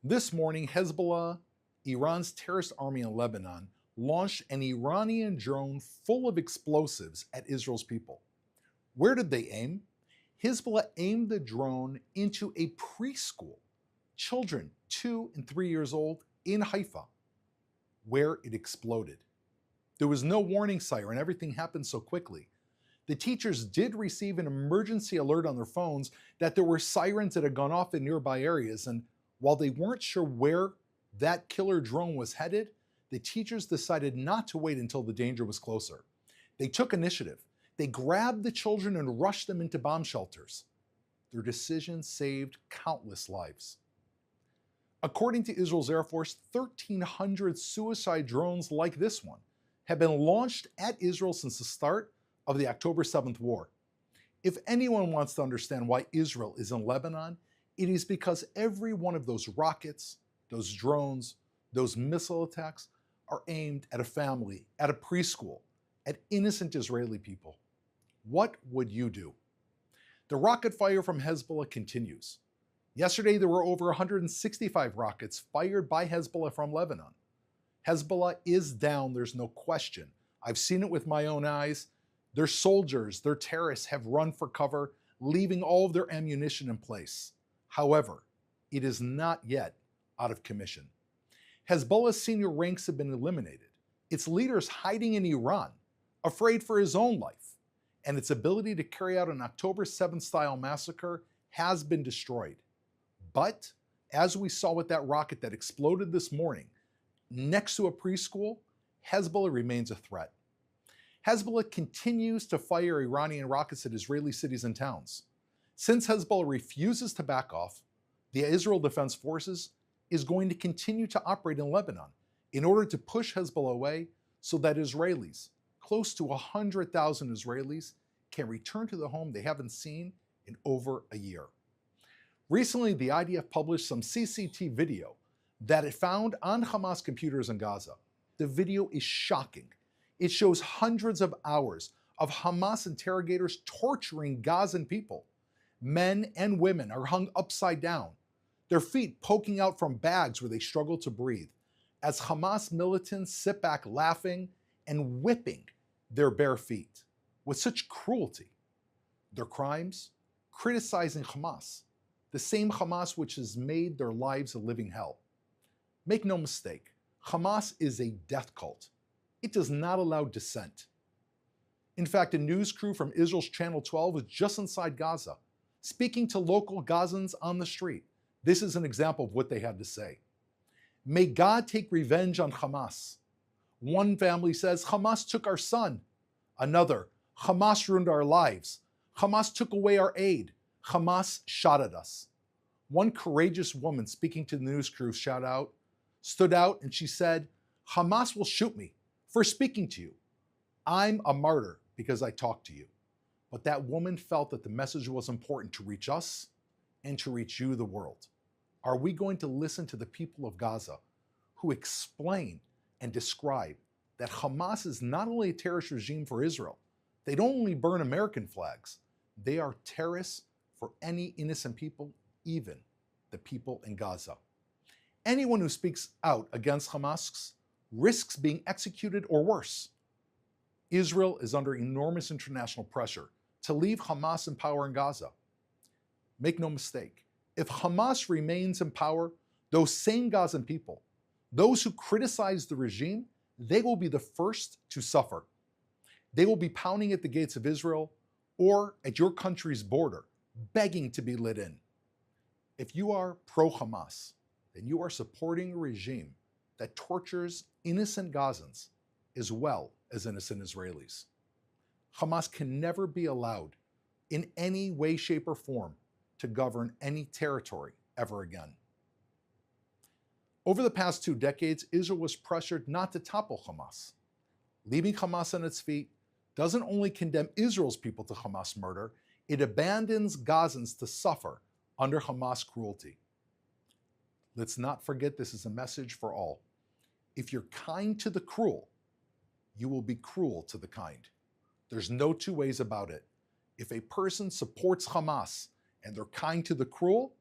This morning, Hezbollah, Iran's terrorist army in Lebanon, launched an Iranian drone full of explosives at Israel's people. Where did they aim? Hezbollah aimed the drone into a preschool, children 2 and 3 years old, in Haifa, where it exploded. There was no warning siren, everything happened so quickly. The teachers did receive an emergency alert on their phones that there were sirens that had gone off in nearby areas, and while they weren't sure where that killer drone was headed, the teachers decided not to wait until the danger was closer. They took initiative. They grabbed the children and rushed them into bomb shelters. Their decision saved countless lives. According to Israel's Air Force, 1,300 suicide drones like this one have been launched at Israel since the start of the October 7th war. If anyone wants to understand why Israel is in Lebanon, it is because every one of those rockets, those drones, those missile attacks are aimed at a family, at a preschool, at innocent Israeli people. What would you do? The rocket fire from Hezbollah continues. Yesterday, there were over 165 rockets fired by Hezbollah from Lebanon. Hezbollah is down, there's no question. I've seen it with my own eyes. Their soldiers, their terrorists have run for cover, leaving all of their ammunition in place. However, it is not yet out of commission. Hezbollah's senior ranks have been eliminated, its leaders hiding in Iran, afraid for his own life, and its ability to carry out an October 7th style massacre has been destroyed. But, as we saw with that rocket that exploded this morning next to a preschool, Hezbollah remains a threat. Hezbollah continues to fire Iranian rockets at Israeli cities and towns. Since Hezbollah refuses to back off, the Israel Defense Forces is going to continue to operate in Lebanon in order to push Hezbollah away so that Israelis, close to 100,000 Israelis, can return to the home they haven't seen in over a year. Recently, the IDF published some CCTV video that it found on Hamas computers in Gaza. The video is shocking. It shows hundreds of hours of Hamas interrogators torturing Gazan people. Men and women are hung upside down, their feet poking out from bags where they struggle to breathe, as Hamas militants sit back laughing and whipping their bare feet with such cruelty. Their crimes? Criticizing Hamas, the same Hamas which has made their lives a living hell. Make no mistake, Hamas is a death cult. It does not allow dissent. In fact, a news crew from Israel's Channel 12 was just inside Gaza, speaking to local Gazans on the street. This is an example of what they had to say. May God take revenge on Hamas. One family says, Hamas took our son. Another, Hamas ruined our lives. Hamas took away our aid. Hamas shot at us. One courageous woman speaking to the news crew stood out and she said, Hamas will shoot me for speaking to you. I'm a martyr because I talked to you. But that woman felt that the message was important to reach us and to reach you, the world. Are we going to listen to the people of Gaza who explain and describe that Hamas is not only a terrorist regime for Israel, they don't only burn American flags, they are terrorists for any innocent people, even the people in Gaza. Anyone who speaks out against Hamas risks being executed or worse. Israel is under enormous international pressure to leave Hamas in power in Gaza. Make no mistake, if Hamas remains in power, those same Gazan people, those who criticize the regime, they will be the first to suffer. They will be pounding at the gates of Israel or at your country's border, begging to be let in. If you are pro-Hamas, then you are supporting a regime that tortures innocent Gazans as well as innocent Israelis. Hamas can never be allowed in any way, shape, or form to govern any territory ever again. Over the past 2 decades, Israel was pressured not to topple Hamas. Leaving Hamas on its feet doesn't only condemn Israel's people to Hamas murder, it abandons Gazans to suffer under Hamas cruelty. Let's not forget this is a message for all. If you're kind to the cruel, you will be cruel to the kind. There's no two ways about it. If a person supports Hamas and they're kind to the cruel,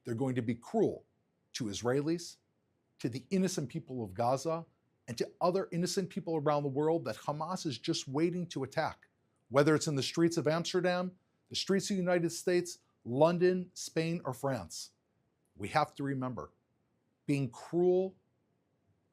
they're going to be cruel to Israelis, to the innocent people of Gaza, and to other innocent people around the world that Hamas is just waiting to attack, whether it's in the streets of Amsterdam, the streets of the United States, London, Spain, or France. We have to remember, being cruel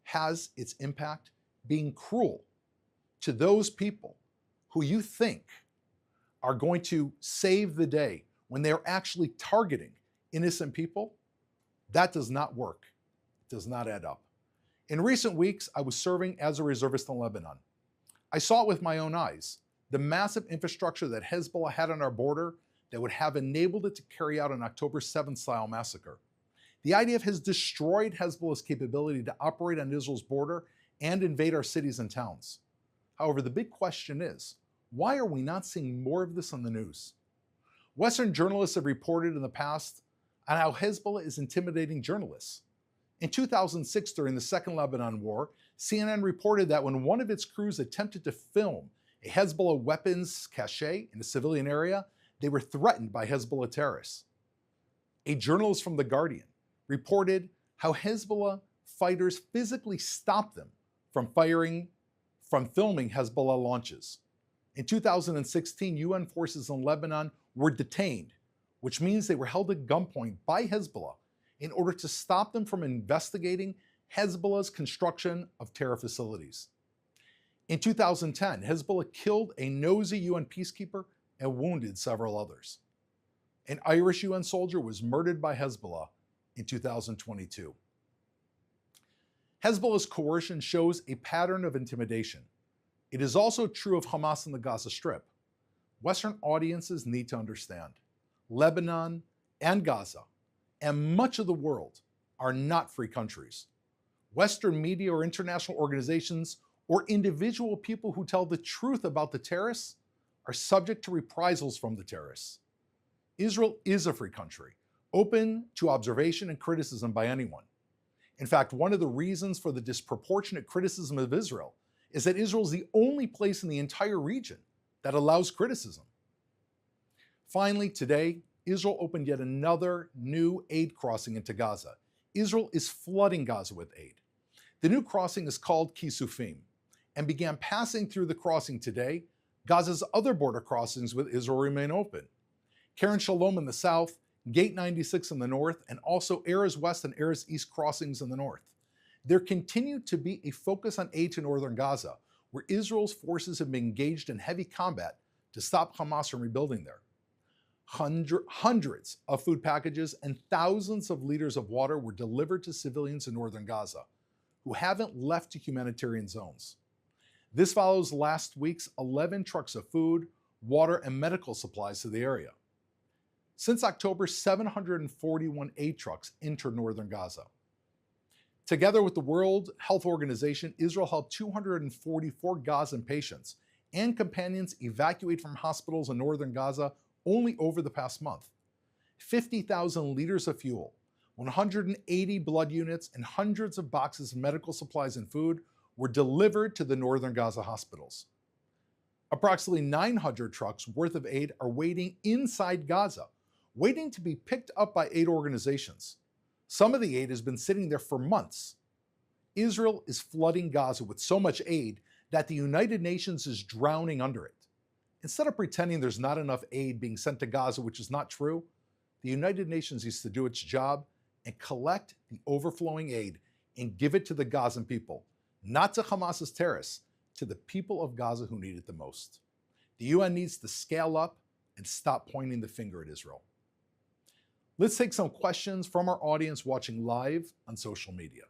has its impact. Being cruel to those people who you think are going to save the day when they're actually targeting innocent people, that does not work. It does not add up. In recent weeks, I was serving as a reservist in Lebanon. I saw it with my own eyes, the massive infrastructure that Hezbollah had on our border that would have enabled it to carry out an October 7th style massacre. The IDF has destroyed Hezbollah's capability to operate on Israel's border and invade our cities and towns. However, the big question is, why are we not seeing more of this on the news? Western journalists have reported in the past on how Hezbollah is intimidating journalists. In 2006, during the Second Lebanon War, CNN reported that when one of its crews attempted to film a Hezbollah weapons cache in a civilian area, they were threatened by Hezbollah terrorists. A journalist from The Guardian reported how Hezbollah fighters physically stopped them from filming Hezbollah launches. In 2016, UN forces in Lebanon were detained, which means they were held at gunpoint by Hezbollah in order to stop them from investigating Hezbollah's construction of terror facilities. In 2010, Hezbollah killed a nosy UN peacekeeper and wounded several others. An Irish UN soldier was murdered by Hezbollah in 2022. Hezbollah's coercion shows a pattern of intimidation. It is also true of Hamas in the Gaza Strip. Western audiences need to understand, Lebanon and Gaza and much of the world are not free countries. Western media or international organizations or individual people who tell the truth about the terrorists are subject to reprisals from the terrorists. Israel is a free country, open to observation and criticism by anyone. In fact, one of the reasons for the disproportionate criticism of Israel is that Israel is the only place in the entire region that allows criticism. Finally, today, Israel opened yet another new aid crossing into Gaza. Israel is flooding Gaza with aid. The new crossing is called Kisufim and began passing through the crossing today. Gaza's other border crossings with Israel remain open. Keren Shalom in the south, Gate 96 in the north, and also Erez West and Erez East crossings in the north. There continued to be a focus on aid to northern Gaza, where Israel's forces have been engaged in heavy combat to stop Hamas from rebuilding there. Hundreds of food packages and thousands of liters of water were delivered to civilians in northern Gaza, who haven't left to humanitarian zones. This follows last week's 11 trucks of food, water, and medical supplies to the area. Since October, 741 aid trucks entered northern Gaza. Together with the World Health Organization, Israel helped 244 Gazan patients and companions evacuate from hospitals in northern Gaza only over the past month. 50,000 liters of fuel, 180 blood units, and hundreds of boxes of medical supplies and food were delivered to the northern Gaza hospitals. Approximately 900 trucks worth of aid are waiting inside Gaza, waiting to be picked up by aid organizations. Some of the aid has been sitting there for months. Israel is flooding Gaza with so much aid that the United Nations is drowning under it. Instead of pretending there's not enough aid being sent to Gaza, which is not true, the United Nations needs to do its job and collect the overflowing aid and give it to the Gazan people, not to Hamas's terrorists, to the people of Gaza who need it the most. The UN needs to scale up and stop pointing the finger at Israel. Let's take some questions from our audience watching live on social media.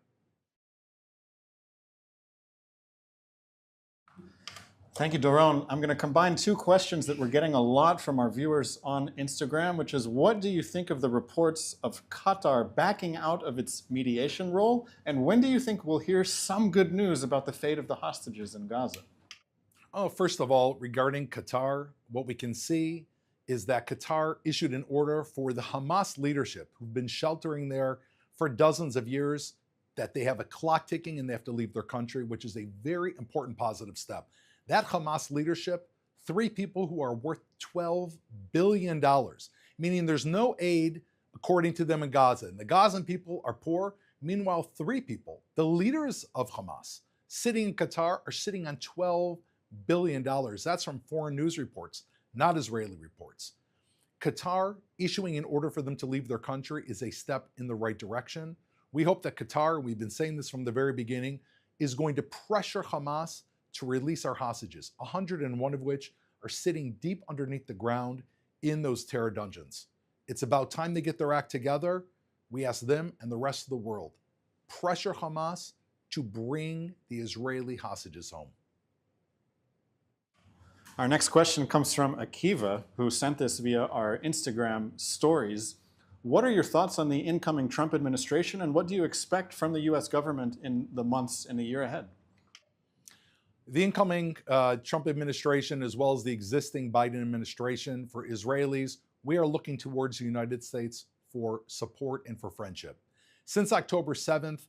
Thank you, Doron. I'm going to combine two questions that we're getting a lot from our viewers on Instagram, which is, what do you think of the reports of Qatar backing out of its mediation role? And when do you think we'll hear some good news about the fate of the hostages in Gaza? Oh, first of all, regarding Qatar, what we can see is that Qatar issued an order for the Hamas leadership, who've been sheltering there for dozens of years, that they have a clock ticking and they have to leave their country, which is a very important positive step. That Hamas leadership, 3 people who are worth $12 billion, meaning there's no aid according to them in Gaza. And the Gazan people are poor. Meanwhile, 3 people, the leaders of Hamas, sitting in Qatar, are sitting on $12 billion. That's from foreign news reports, not Israeli reports. Qatar issuing an order for them to leave their country is a step in the right direction. We hope that Qatar, we've been saying this from the very beginning, is going to pressure Hamas to release our hostages, 101 of which are sitting deep underneath the ground in those terror dungeons. It's about time they get their act together. We ask them and the rest of the world, pressure Hamas to bring the Israeli hostages home. Our next question comes from Akiva, who sent this via our Instagram stories. What are your thoughts on the incoming Trump administration, and what do you expect from the U.S. government in the months and the year ahead? The incoming Trump administration, as well as the existing Biden administration, for Israelis, we are looking towards the United States for support and for friendship. Since October 7th,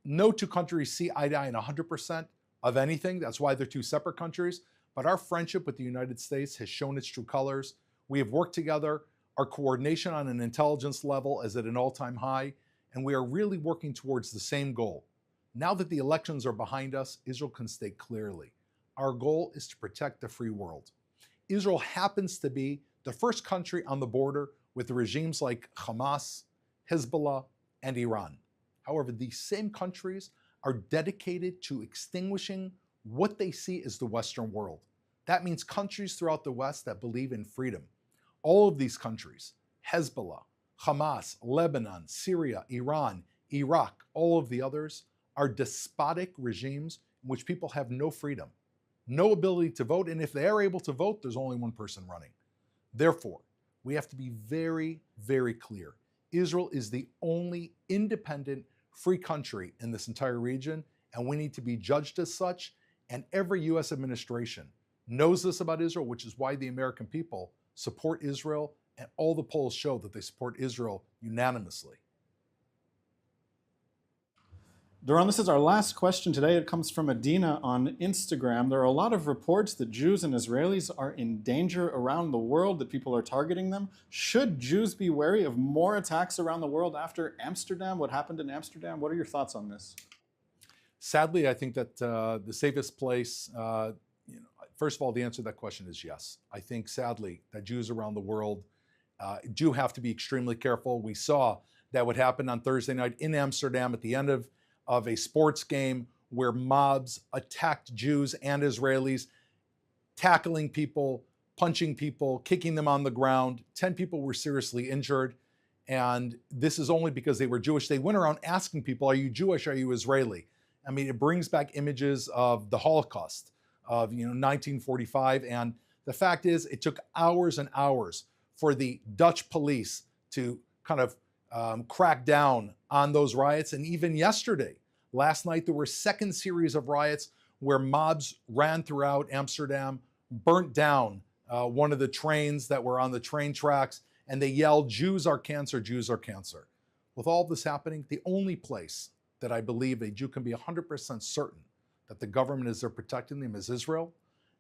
no 2 countries see eye to eye in 100% of anything. That's why they're 2 separate countries. But our friendship with the United States has shown its true colors. We have worked together. Our coordination on an intelligence level is at an all-time high, and we are really working towards the same goal. Now that the elections are behind us, Israel can state clearly, our goal is to protect the free world. Israel happens to be the first country on the border with regimes like Hamas, Hezbollah, and Iran. However, these same countries are dedicated to extinguishing what they see as the Western world. That means countries throughout the West that believe in freedom. All of these countries, Hezbollah, Hamas, Lebanon, Syria, Iran, Iraq, all of the others, are despotic regimes in which people have no freedom, no ability to vote, and if they are able to vote, there's only one person running. Therefore, we have to be very, very clear. Israel is the only independent, free country in this entire region, and we need to be judged as such, and every U.S. administration knows this about Israel, which is why the American people support Israel, and all the polls show that they support Israel unanimously. Doron, this is our last question today. It comes from Adina on Instagram. There are a lot of reports that Jews and Israelis are in danger around the world, that people are targeting them. Should Jews be wary of more attacks around the world after Amsterdam? What happened in Amsterdam? What are your thoughts on this? Sadly, I think that the safest place, first of all, the answer to that question is yes. I think, sadly, that Jews around the world do have to be extremely careful. We saw that what happened on Thursday night in Amsterdam at the end of a sports game where mobs attacked Jews and Israelis, tackling people, punching people, kicking them on the ground. 10 people were seriously injured. And this is only because they were Jewish. They went around asking people, are you Jewish? Are you Israeli? I mean, it brings back images of the Holocaust of 1945. And the fact is, it took hours and hours for the Dutch police to kind of crack down on those riots. And even yesterday, last night, there were a second series of riots where mobs ran throughout Amsterdam, burnt down one of the trains that were on the train tracks, and they yelled, Jews are cancer, Jews are cancer. With all this happening, the only place that I believe a Jew can be 100% certain that the government is there protecting them is Israel.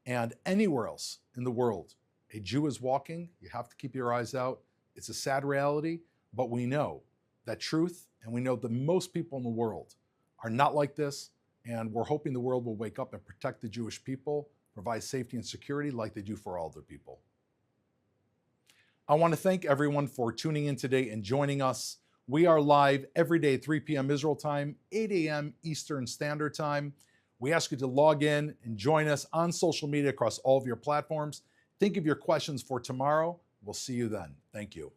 And anywhere else in the world, a Jew is walking, you have to keep your eyes out. It's a sad reality, but we know that truth, and we know that most people in the world are not like this, and we're hoping the world will wake up and protect the Jewish people, provide safety and security like they do for all other people. I want to thank everyone for tuning in today and joining us. We are live every day at 3 p.m. Israel time, 8 a.m. Eastern Standard Time. We ask you to log in and join us on social media across all of your platforms. Think of your questions for tomorrow. We'll see you then. Thank you.